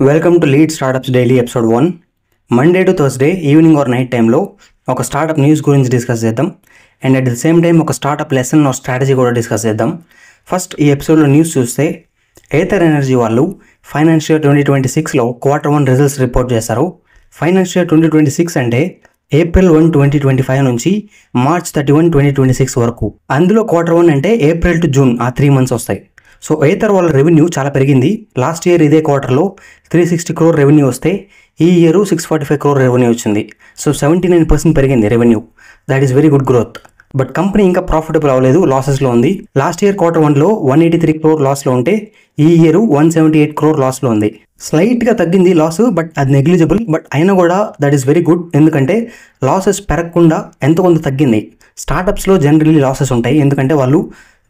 Welcome to lead startups daily episode 1. Monday to Thursday evening or night టైంలో ఒక startup news గురించి discuss చేద్దాం. And at the same time ఒక startup lesson are strategy కూడా discuss చేద్దాం. First ఈ ఎపిసోడ్లో న్యూస్ చూస్తే ఏథర్ ఎనర్జీ వాళ్ళు ఫైనాన్షియల్ 2026లో Q1 రిజల్ట్స్ రిపోర్ట్ చేశారు. ఫైనాన్షియల్ 2026 అంటే April 1, 2025 నుంచి March 31, 2026 వరకు. అందులో Q1 అంటే April to June ఆ 3 months వస్తాయి. సో ఏథర్ వాళ్ళ రెవెన్యూ చాలా పెరిగింది. లాస్ట్ ఇయర్ ఇదే క్వార్టర్లో 360 crore రెవెన్యూ వస్తే ఈ ఇయర్ 645 crore రెవెన్యూ వచ్చింది. సో 79% పెరిగింది revenue. That is very good growth. But company ఇంకా ప్రాఫిటబుల్ అవ్వలేదు, లాసెస్లో ఉంది. లాస్ట్ ఇయర్ Q1లో 183 crore లాస్లో ఉంటే ఈ ఇయర్ 178 crore లాస్లో ఉంది. స్లైట్గా తగ్గింది లాస్, బట్ అది నెగ్లిజిబుల్. బట్ అయినా కూడా దట్ ఈస్ వెరీ గుడ్, ఎందుకంటే లాసెస్ పెరగకుండా ఎంత కొంత తగ్గింది. స్టార్టప్స్లో జనరల్లీ లాసెస్ ఉంటాయి, ఎందుకంటే వాళ్ళు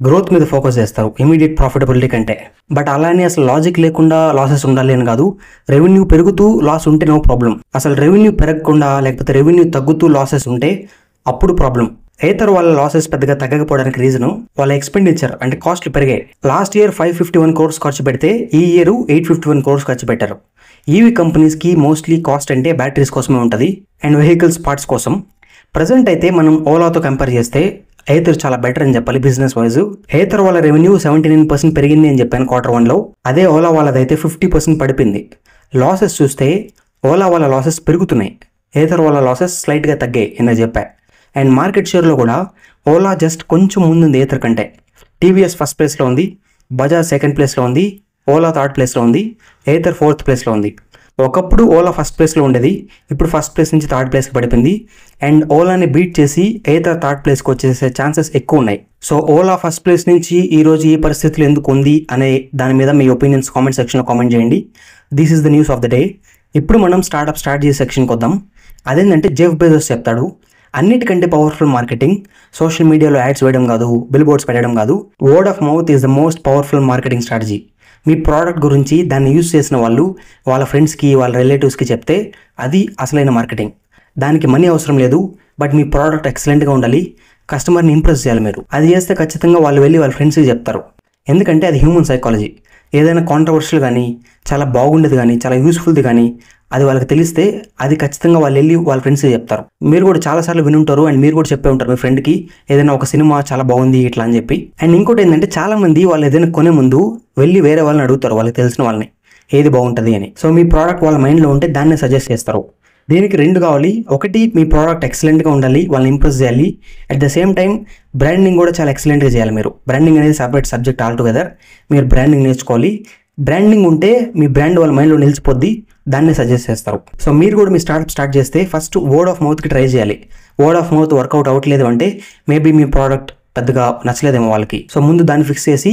గ్రోత్ మీద ఫోకస్ చేస్తారు ఇమీడియట్ ప్రాఫిటబిలిటీ కంటే. బట్ అలానే అసలు లాజిక్ లేకుండా లాసెస్ ఉండాలి అని కాదు. రెవెన్యూ పెరుగుతూ లాస్ ఉంటే నో ప్రాబ్లం. అసలు రెవెన్యూ పెరగకుండా లేకపోతే రెవెన్యూ తగ్గుతూ లాసెస్ ఉంటే అప్పుడు ప్రాబ్లం. ఏథర్ వాళ్ళ లాసెస్ పెద్దగా తగ్గకపోవడానికి రీజను వాళ్ళ ఎక్స్పెండిచర్ అంటే కాస్ట్లు పెరిగాయి. లాస్ట్ ఇయర్ 551 crores ఖర్చు పెడితే ఈ ఇయర్ 851 crores ఖర్చు పెట్టారు. ఈవీ కంపెనీస్కి మోస్ట్లీ కాస్ట్ అంటే బ్యాటరీస్ కోసమే ఉంటుంది అండ్ వెహికల్స్ పార్ట్స్ కోసం. ప్రజెంట్ అయితే మనం ఓలాతో కంపేర్ చేస్తే ఏథర్ చాలా బెటర్ అని చెప్పాలి బిజినెస్ వైజ్. ఏథర్ వాళ్ళ రెవెన్యూ 79% పెరిగింది అని చెప్పాను Q1లో. అదే ఓలా వాళ్ళదైతే 50% పడిపోయింది. లాసెస్ చూస్తే ఓలా వాళ్ళ లాసెస్ పెరుగుతున్నాయి, ఏథర్ వాళ్ళ లాసెస్ స్లైట్గా తగ్గాయి అని చెప్పా. అండ్ మార్కెట్ షేర్లో కూడా ఓలా జస్ట్ కొంచెం ముందుంది ఏథర్ కంటే. టీవీఎస్ ఫస్ట్ ప్లేస్లో ఉంది, బజాజ్ సెకండ్ ప్లేస్లో ఉంది, ఓలా థర్డ్ ప్లేస్లో ఉంది, ఏథర్ ఫోర్త్ ప్లేస్లో ఉంది. ఒకప్పుడు ఓలా ఫస్ట్ ప్లేస్లో ఉండేది, ఇప్పుడు ఫస్ట్ ప్లేస్ నుంచి థర్డ్ ప్లేస్కి పడిపోయింది. అండ్ ఓలాని బీట్ చేసి ఏథర్ థర్డ్ ప్లేస్కి వచ్చేసే ఛాన్సెస్ ఎక్కువ ఉన్నాయి. సో ఓలా ఫస్ట్ ప్లేస్ నుంచి ఈరోజు ఈ పరిస్థితులు ఎందుకు ఉంది అనే దాని మీద మీ ఒపీనియన్స్ కామెంట్ సెక్షన్లో కామెంట్ చేయండి. This is the news of the day. ఇప్పుడు మనం స్టార్టప్ స్ట్రాటజీ సెక్షన్కి వద్దాం. అదేంటంటే జెఫ్ బెజోస్ చెప్తాడు, అన్నిటికంటే పవర్ఫుల్ మార్కెటింగ్ సోషల్ మీడియాలో యాడ్స్ వేయడం కాదు, బిల్ బోర్డ్స్ పెట్టడం కాదు. Word of mouth is the most powerful marketing strategy. Me product గురించి దాన్ని యూజ్ చేసిన వాళ్ళు వాళ్ళ ఫ్రెండ్స్కి వాళ్ళ రిలేటివ్స్కి చెప్తే అది అసలైన మార్కెటింగ్. దానికి మనీ అవసరం లేదు, బట్ మీ ప్రోడక్ట్ ఎక్సలెంట్గా ఉండాలి, కస్టమర్ని ఇంప్రెస్ చేయాలి మీరు. అది చేస్తే ఖచ్చితంగా వాళ్ళు వెళ్ళి వాళ్ళ ఫ్రెండ్స్కి చెప్తారు, ఎందుకంటే అది హ్యూమన్ సైకాలజీ. ఏదైనా కాంట్రవర్షియల్ కానీ చాలా బాగుండేది కానీ చాలా యూస్ఫుల్ది కానీ అది వాళ్ళకి తెలిస్తే అది ఖచ్చితంగా వాళ్ళు వెళ్ళి వాళ్ళ ఫ్రెండ్స్కి చెప్తారు. మీరు కూడా చాలాసార్లు వినుంటారు అండ్ మీరు కూడా చెప్పే ఉంటారు మీ ఫ్రెండ్కి ఏదైనా ఒక సినిమా చాలా బాగుంది ఇట్లా అని చెప్పి. అండ్ ఇంకోటి ఏంటంటే చాలామంది వాళ్ళు ఏదైనా కొనే ముందు వెళ్ళి వేరే వాళ్ళని అడుగుతారు, వాళ్ళకి తెలిసిన వాళ్ళని ఏది బాగుంటుంది అని. సో మీ ప్రోడక్ట్ వాళ్ళ మైండ్లో ఉంటే దాన్ని సజెస్ట్ చేస్తారు. దీనికి 2 కావాలి. ఒకటి, మీ ప్రోడక్ట్ ఎక్సలెంట్గా ఉండాలి, వాళ్ళని ఇంప్రెస్ చేయాలి. At the same time branding కూడా చాలా ఎక్సలెంట్గా చేయాలి మీరు. బ్రాండింగ్ అనేది సపరేట్ సబ్జెక్ట్ ఆల్ టుగెదర్. మీరు బ్రాండింగ్ నేర్చుకోవాలి. బ్రాండింగ్ ఉంటే మీ బ్రాండ్ వాళ్ళ మైండ్లో నిలిచిపోద్ది, దాన్ని సజెస్ట్ చేస్తారు. సో మీరు కూడా మీ స్టార్ట్అప్ స్టార్ట్ చేస్తే ఫస్ట్ వర్డ్ ఆఫ్ మౌత్కి ట్రై చేయాలి. వర్డ్ ఆఫ్ మౌత్ వర్కౌట్ అవ్వట్లేదు అంటే మేబీ మీ ప్రోడక్ట్ పెద్దగా నచ్చలేదేమో వాళ్ళకి. సో ముందు దాన్ని ఫిక్స్ చేసి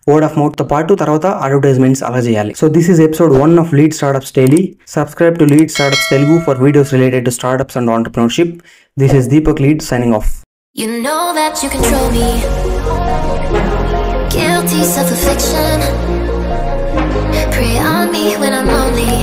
వర్డ్ ఆఫ్ మౌత్తో పాటు తర్వాత అడ్వర్టైజ్మెంట్స్ అలా చేయాలి. So this is episode 1 of lead startups daily. Subscribe to lead startups Telugu for videos related to startups and entrepreneurship. This is Deepak lead signing off. You know that you control me. Guilty self-affliction. Prey on me when I'm lonely.